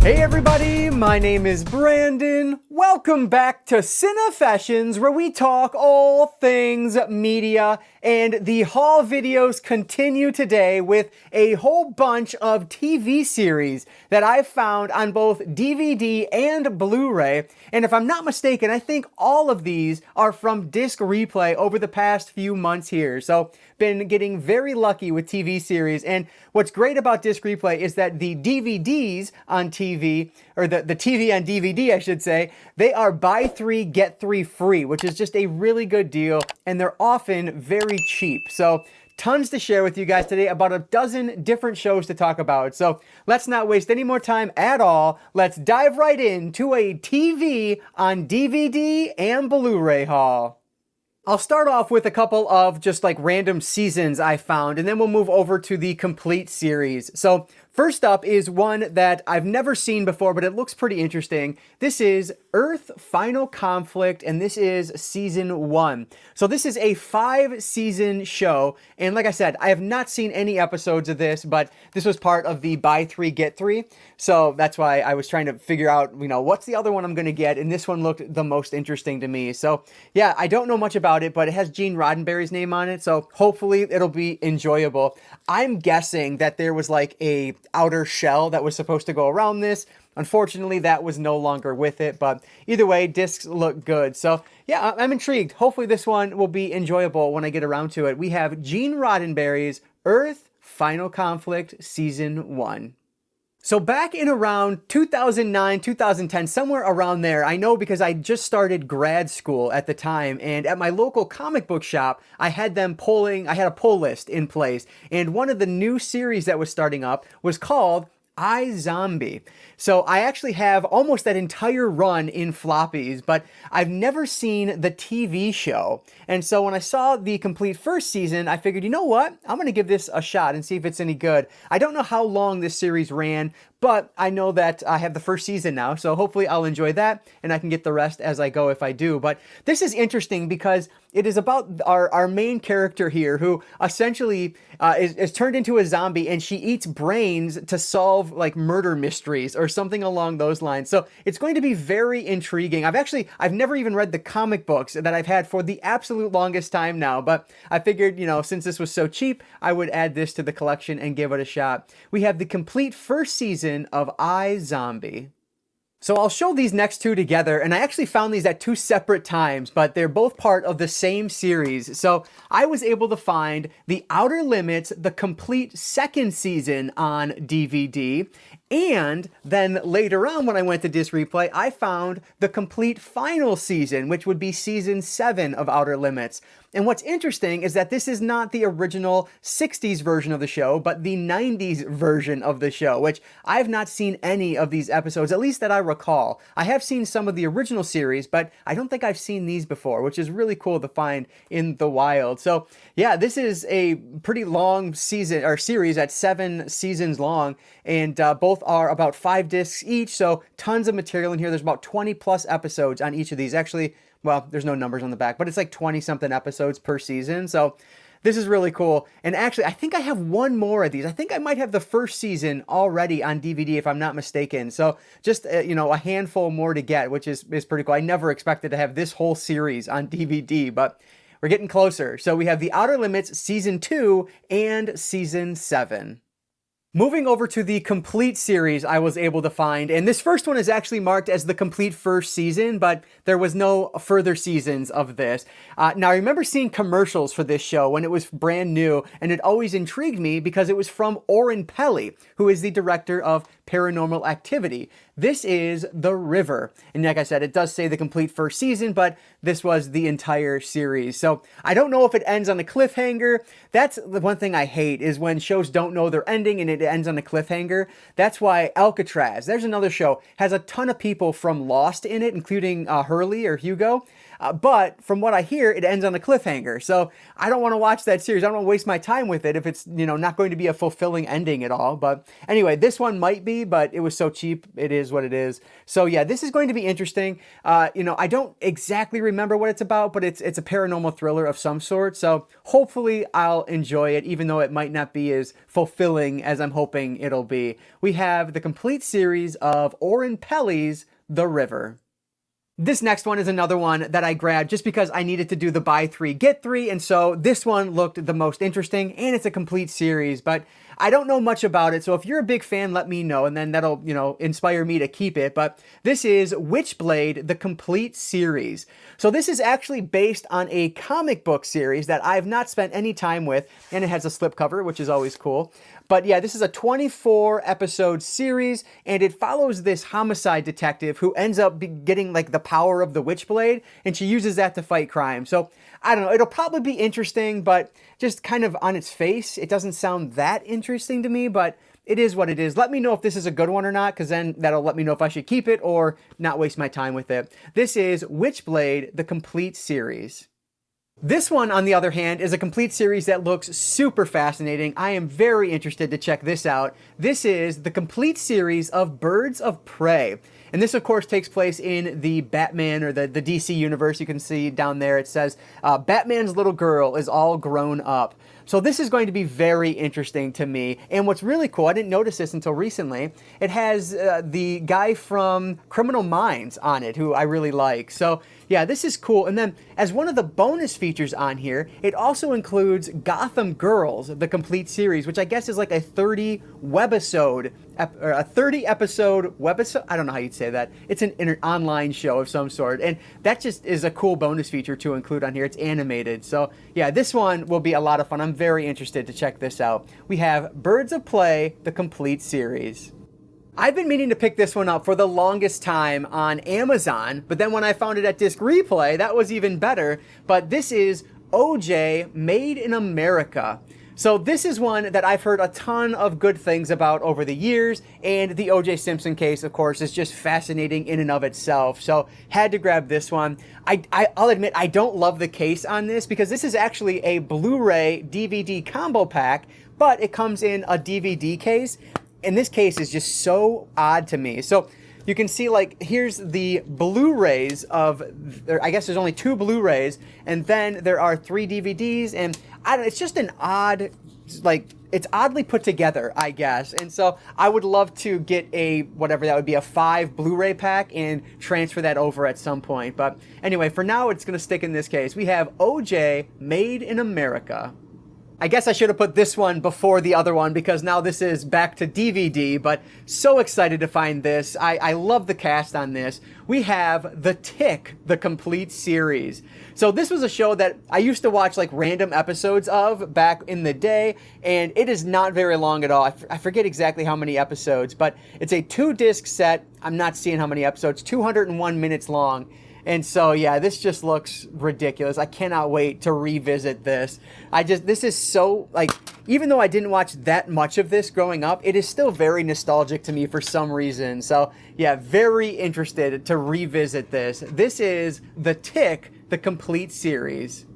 Hey everybody, my name is Brandon. Welcome back to Cinefessions, where we talk all things media, and the haul videos continue today with a whole bunch of TV series that I've found on both DVD and Blu-ray. And if I'm not mistaken, I think all of these are from disc replay over the past few months here. So been getting very lucky with TV series. And what's great about disc replay is that the DVDs on TV, or the TV on DVD, I should say, they are buy 3, get 3 free, which is just a really good deal. And they're often very cheap. So tons to share with you guys today, about a dozen different shows to talk about. So let's not waste any more time at all. Let's dive right into a TV on DVD and Blu-ray haul. I'll start off with a couple of just like random seasons I found, and then we'll move over to the complete series. So first up is one that I've never seen before, but it looks pretty interesting. This is Earth Final Conflict, and this is season 1. So this is a 5-season show, and like I said, I have not seen any episodes of this, but this was part of the buy 3, get 3. So that's why I was trying to figure out, what's the other one I'm going to get, and this one looked the most interesting to me. So yeah, I don't know much about it, but it has Gene Roddenberry's name on it, so hopefully it'll be enjoyable. I'm guessing that there was like a outer shell that was supposed to go around this. Unfortunately, that was no longer with it, but either way, discs look good. So yeah, I'm intrigued. Hopefully this one will be enjoyable when I get around to it. We have Gene Roddenberry's Earth Final Conflict Season 1. So back in around 2009, 2010, somewhere around there, I know because I just started grad school at the time, and at my local comic book shop, I had a pull list in place, and one of the new series that was starting up was called iZombie. So I actually have almost that entire run in floppies, but I've never seen the TV show. And so when I saw the complete first season, I figured, you know what? I'm going to give this a shot and see if it's any good. I don't know how long this series ran, but I know that I have the first season now, so hopefully I'll enjoy that, and I can get the rest as I go if I do. But this is interesting because it is about our main character here, who essentially is turned into a zombie, and she eats brains to solve like murder mysteries or something along those lines. So it's going to be very intriguing. I've never even read the comic books that I've had for the absolute longest time now, but I figured, since this was so cheap, I would add this to the collection and give it a shot. We have the complete first season of iZombie. So I'll show these next two together, and I actually found these at 2 separate times, but they're both part of the same series. So I was able to find The Outer Limits, the complete second season on DVD, and then later on when I went to disc replay, I found the complete final season, which would be season 7 of Outer Limits. And what's interesting is that this is not the original 60s version of the show, but the 90s version of the show, which I've not seen any of these episodes, at least that I recall. I have seen some of the original series, but I don't think I've seen these before, which is really cool to find in the wild. So yeah, this is a pretty long season or series at 7 seasons long, and both are about 5 discs each, so tons of material in here. There's about 20 plus episodes on each of these. Actually, well, there's no numbers on the back, but it's like 20 something episodes per season. So this is really cool. And actually, I think I have one more of these. I think I might have the first season already on DVD, if I'm not mistaken. So just, a handful more to get, which is pretty cool. I never expected to have this whole series on DVD, but we're getting closer. So we have The Outer Limits Season 2 and Season 7. Moving over to the complete series I was able to find, and this first one is actually marked as the complete first season, but there was no further seasons of this. Now, I remember seeing commercials for this show when it was brand new, and it always intrigued me because it was from Oren Peli, who is the director of Paranormal Activity. This is The River. And like I said, it does say the complete first season, but this was the entire series. So I don't know if it ends on a cliffhanger. That's the one thing I hate, is when shows don't know their ending and it ends on a cliffhanger. That's why Alcatraz, there's another show, has a ton of people from Lost in it, including Hurley or Hugo. But from what I hear, it ends on a cliffhanger. So I don't want to watch that series. I don't want to waste my time with it if it's, not going to be a fulfilling ending at all. But anyway, this one might be, but it was so cheap. It is what it is. So yeah, this is going to be interesting. I don't exactly remember what it's about, but it's a paranormal thriller of some sort. So hopefully I'll enjoy it, even though it might not be as fulfilling as I'm hoping it'll be. We have the complete series of Oren Peli's The River. This next one is another one that I grabbed just because I needed to do the buy 3, get 3, and so this one looked the most interesting, and it's a complete series, but I don't know much about it, so if you're a big fan, let me know, and then that'll, inspire me to keep it. But this is Witchblade, the complete series. So this is actually based on a comic book series that I've not spent any time with, and it has a slipcover, which is always cool. But yeah, this is a 24-episode series, and it follows this homicide detective who ends up getting like the power of the Witchblade, and she uses that to fight crime. So I don't know, it'll probably be interesting, but just kind of on its face, it doesn't sound that interesting to me, but it is what it is. Let me know if this is a good one or not, because then that'll let me know if I should keep it or not waste my time with it. This is Witchblade, the complete series. This one, on the other hand, is a complete series that looks super fascinating. I am very interested to check this out. This is the complete series of Birds of Prey. And this, of course, takes place in the Batman or the DC universe. You can see down there it says, Batman's little girl is all grown up. So this is going to be very interesting to me. And what's really cool, I didn't notice this until recently, it has the guy from Criminal Minds on it, who I really like. So yeah, this is cool. And then as one of the bonus features on here, it also includes Gotham Girls, the complete series, which I guess is like a 30 webisode, or a 30 episode webisode. I don't know how you'd say that. It's an online show of some sort. And that just is a cool bonus feature to include on here. It's animated. So yeah, this one will be a lot of fun. I'm very interested to check this out. We have Birds of Prey, the complete series. I've been meaning to pick this one up for the longest time on Amazon, but then when I found it at Disc Replay, that was even better. But this is OJ Made in America. So this is one that I've heard a ton of good things about over the years, and the O.J. Simpson case, of course, is just fascinating in and of itself. So had to grab this one. I'll admit I don't love the case on this because this is actually a Blu-ray DVD combo pack, but it comes in a DVD case, and this case is just so odd to me. So you can see, like, here's the Blu-rays of, I guess there's only 2 Blu-rays, and then there are 3 DVDs, and I don't, it's just an odd, like, it's oddly put together, I guess. And so I would love to get a, whatever that would be, a 5 Blu-ray pack and transfer that over at some point. But anyway, for now, it's going to stick in this case. We have OJ Made in America. I guess I should have put this one before the other one because now this is back to DVD, but so excited to find this. I love the cast on this. We have The Tick, the complete series. So this was a show that I used to watch like random episodes of back in the day, and it is not very long at all. I forget exactly how many episodes, but it's a 2-disc set. I'm not seeing how many episodes, 201 minutes long. And so, yeah, this just looks ridiculous. I cannot wait to revisit this. This is so, like, even though I didn't watch that much of this growing up, it is still very nostalgic to me for some reason. So, yeah, very interested to revisit this. This is The Tick, the complete series.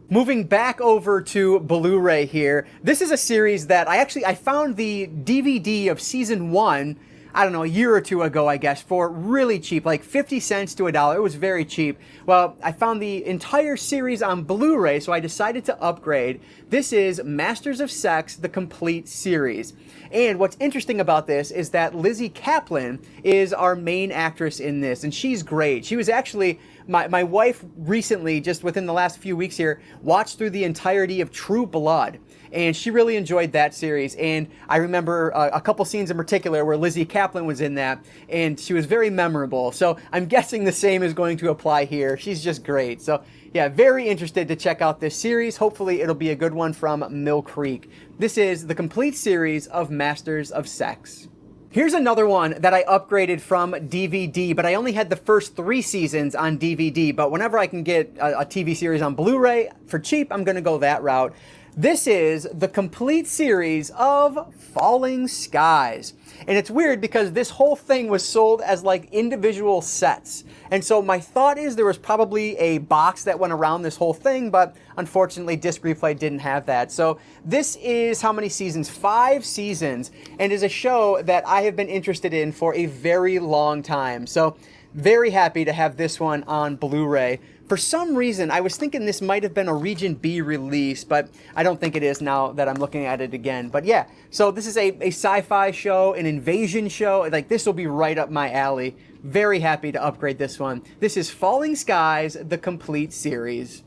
Moving back over to Blu-ray here, this is a series that I found the DVD of season 1, I don't know, a year or two ago, I guess, for really cheap, like 50 cents to $1. It was very cheap. Well, I found the entire series on Blu-ray, so I decided to upgrade. This is Masters of Sex, the complete series. And what's interesting about this is that Lizzie Kaplan is our main actress in this, and she's great. She was actually, my wife recently, just within the last few weeks here, watched through the entirety of True Blood. And she really enjoyed that series. And I remember a couple scenes in particular where Lizzie Kaplan was in that, and she was very memorable. So I'm guessing the same is going to apply here. She's just great. So yeah, very interested to check out this series. Hopefully it'll be a good one from Mill Creek. This is the complete series of Masters of Sex. Here's another one that I upgraded from DVD, but I only had the first 3 seasons on DVD. But whenever I can get a TV series on Blu-ray for cheap, I'm going to go that route. This is the complete series of Falling Skies. And it's weird because this whole thing was sold as like individual sets. And so my thought is there was probably a box that went around this whole thing, but unfortunately Disc Replay didn't have that. So this is how many seasons? 5 seasons, and is a show that I have been interested in for a very long time. So very happy to have this one on Blu-ray. For some reason, I was thinking this might have been a Region B release, but I don't think it is now that I'm looking at it again. But yeah, so this is a sci-fi show, an invasion show. Like, this will be right up my alley. Very happy to upgrade this one. This is Falling Skies, the complete series.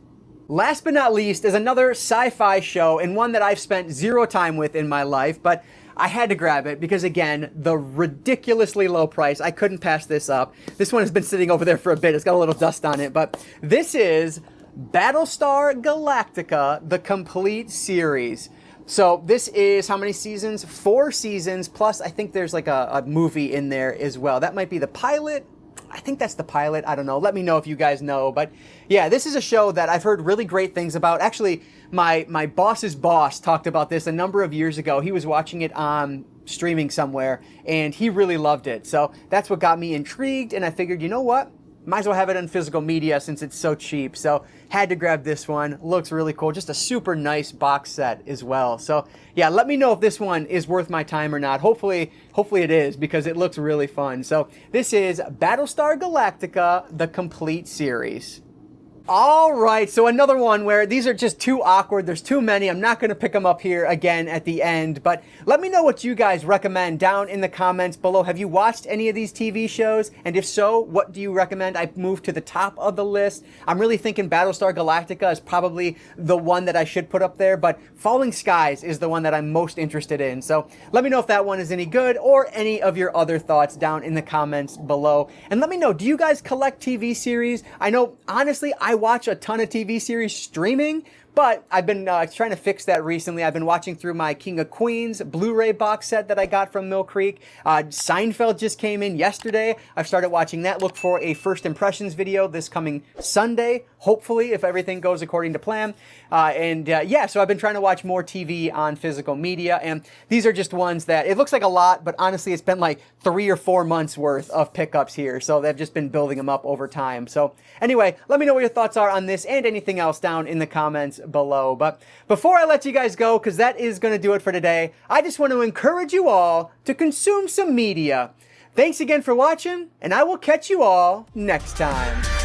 Last but not least is another sci-fi show, and one that I've spent 0 time with in my life, but I had to grab it because, again, the ridiculously low price. I couldn't pass this up. This one has been sitting over there for a bit. It's got a little dust on it, but this is Battlestar Galactica, the complete series. So this is how many seasons? 4 seasons, plus I think there's like a movie in there as well. That might be the pilot. I think that's the pilot. I don't know. Let me know if you guys know. But yeah, this is a show that I've heard really great things about. Actually, my boss's boss talked about this a number of years ago. He was watching it on streaming somewhere, and he really loved it. So that's what got me intrigued, and I figured, you know what? Might as well have it on physical media since it's so cheap. So had to grab this one. Looks really cool. Just a super nice box set as well. So yeah, let me know if this one is worth my time or not. Hopefully it is, because it looks really fun. So this is Battlestar Galactica, the complete series. All right, so another one where these are just too awkward. There's too many. I'm not going to pick them up here again at the end, but let me know what you guys recommend down in the comments below. Have you watched any of these TV shows? And if so, what do you recommend I move to the top of the list? I'm really thinking Battlestar Galactica is probably the one that I should put up there, but Falling Skies is the one that I'm most interested in. So let me know if that one is any good, or any of your other thoughts down in the comments below. And let me know, do you guys collect TV series? I know, honestly, I watch a ton of TV series streaming, but I've been trying to fix that recently. I've been watching through my King of Queens Blu-ray box set that I got from Mill Creek. Seinfeld just came in yesterday. I've started watching that. Look for a first impressions video this coming Sunday, hopefully, if everything goes according to plan. Yeah, so I've been trying to watch more TV on physical media, and these are just ones that, it looks like a lot, but honestly, it's been like 3 or 4 months worth of pickups here, so they've just been building them up over time. So anyway, let me know what your thoughts are on this and anything else down in the comments below. But before I let you guys go, because that is going to do it for today, I just want to encourage you all to consume some media. Thanks again for watching, and I will catch you all next time.